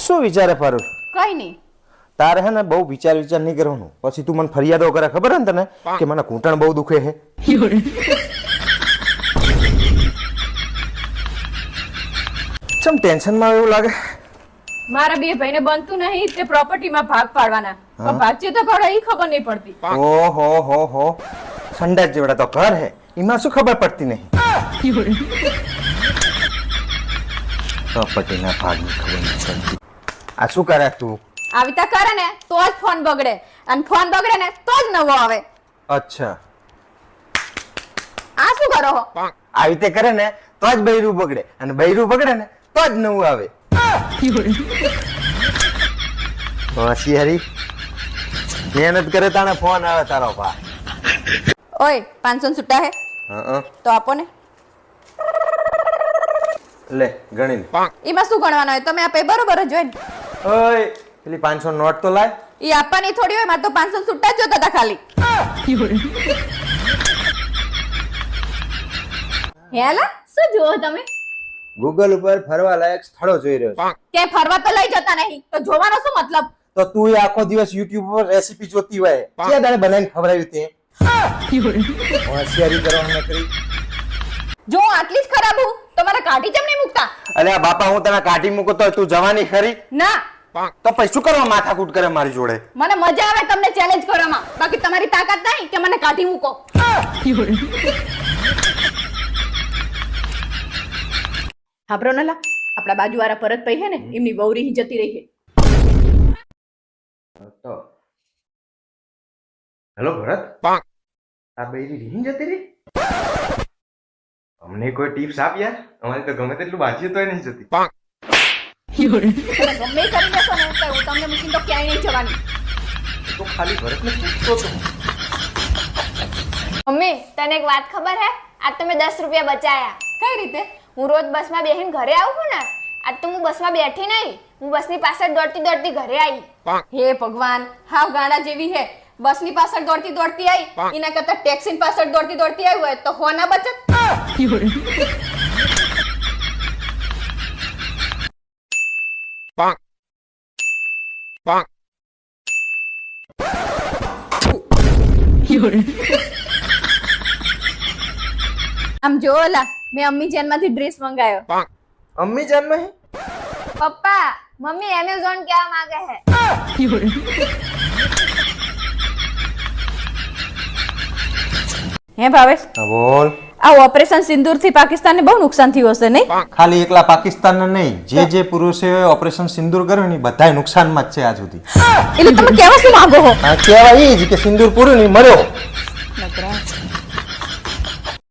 શું વિચારે ફરું? કઈ નહીં. તારે હે ને બહુ વિચાર નહીં કરવાનું. પછી તું મને ફરિયાદો કરે, ખબર હે ને તને કે મને ઘૂંટણ બહુ દુખે છે. ચમ ટેન્શનમાં એવું લાગે? મારા બે ભાઈને બનતું નહીં તે પ્રોપર્ટીમાં ભાગ પાડવાના. પણ ભાગશે તો ખરા એ ખબર નહીં પડતી. ઓહો સંડાસ જેવડા તો ઘર હે, એમાં શું ખબર પડતી નહીં? પ્રોપર્ટીના ભાગની ખબર નહીં પડતી. આ શું કરે તું? આવી તા કરે ને તો જ ફોન બગડે, અને ફોન બગડે ને તો જ નવો આવે. અચ્છા, આ શું કરો હો? આવી રીતે કરે ને તો જ બૈરું બગડે, અને બૈરું બગડે ને તો જ નવું આવે. હોશિયારી મહેનત કરે તાણે ફોન આવે તારો ભા. ઓય 500 છૂટા હે તો આપો ને. લે ગણી. એમાં શું ગણવાનું હોય? તમે આપે બરોબર જ હોય ને. ઓય પેલી 500 નોટ તો લાય. ઈ આપવાની થોડી હોય, મારે તો 500 છૂટા જ જોતા હતા ખાલી. હેલા શું જુઓ તમે? ગૂગલ ઉપર ફરવા લાયક સ્થળો જોઈ રહ્યો છે. કે ફરવા તો લઈ જતા નહીં તો જોવાનો શું મતલબ? તો તું આખો દિવસ YouTube પર રેસીપી જોતી હોય, કે દાડે બનાવીને ખવડાવ્યું તે? હોશિયારી કરવાનું કરી. જો આટલી જ ખરાબ હું તો મારે કાઢી કેમ નહીં મૂકતા? અરે આ બાપા, હું તને કાઢી મૂકો તો તું જવાની ખરી? ના. તો પછી શું કરવા માથાકૂટ કરે મારી જોડે? મને મજા આવે તમને ચેલેન્જ કરવામાં, બાકી તમારી તાકાત નહીં કે મને કાઢી મૂકો. હાબરો નલા, આપણા બાજુવાળા ભરતભાઈ હે ને એમની વહુરી જતી રહી છે. તો હેલો ભરત, આ બૈરી રીહી જતી રહી? અમને કોઈ ટિપ્સ આપ યાર, અમારે તો ગમે તેટલું બાજીએ તોય નહીં જતી. ગમે કરી દેશો ને તો હું તમને મૂકીને તો ક્યાંય નહીં જવાની. તો ખાલી ભરતને પૂછતો તો. મમ્મી તને એક વાત ખબર હે? આજ તો મેં 10 રૂપિયા બચાયા. કઈ રીતે? હું રોજ બસમાં બેહીને ઘરે આવું ને, આજ તો હું બસમાં બેઠી નહીં, હું બસની પાછળ દોડતી દોડતી ઘરે આવી. હે ભગવાન, હાવ ગાડા જેવી હે. બસની પાછળ દોડતી દોડતી આવી, એના કરતા ટેક્સીની પાછળ દોડતી દોડતી આવી હોય તો હોના બચત. આમ જો ઓલા મેં અમ્મી જાનમાંથી ડ્રેસ મંગાયો. અમ્મી જાનમાં હે? પપ્પા મમ્મી એમેઝોન કેવા માંગે હે. હે ભાવેશ, બોલ. આ ઓપરેશન સિંદૂર થી પાકિસ્તાનને બહુ નુકસાન થયું હશે નહીં? ખાલી એકલા પાકિસ્તાનને નહીં, જે પુરુષે ઓપરેશન સિંદૂર કર્યું ને બધાય નુકસાનમાં જ છે આજ સુધી. એટલે તમે કેવા શું માંગો છો? કહેવાય એ જ કે સિંદૂર પૂરું નહીં મર્યો.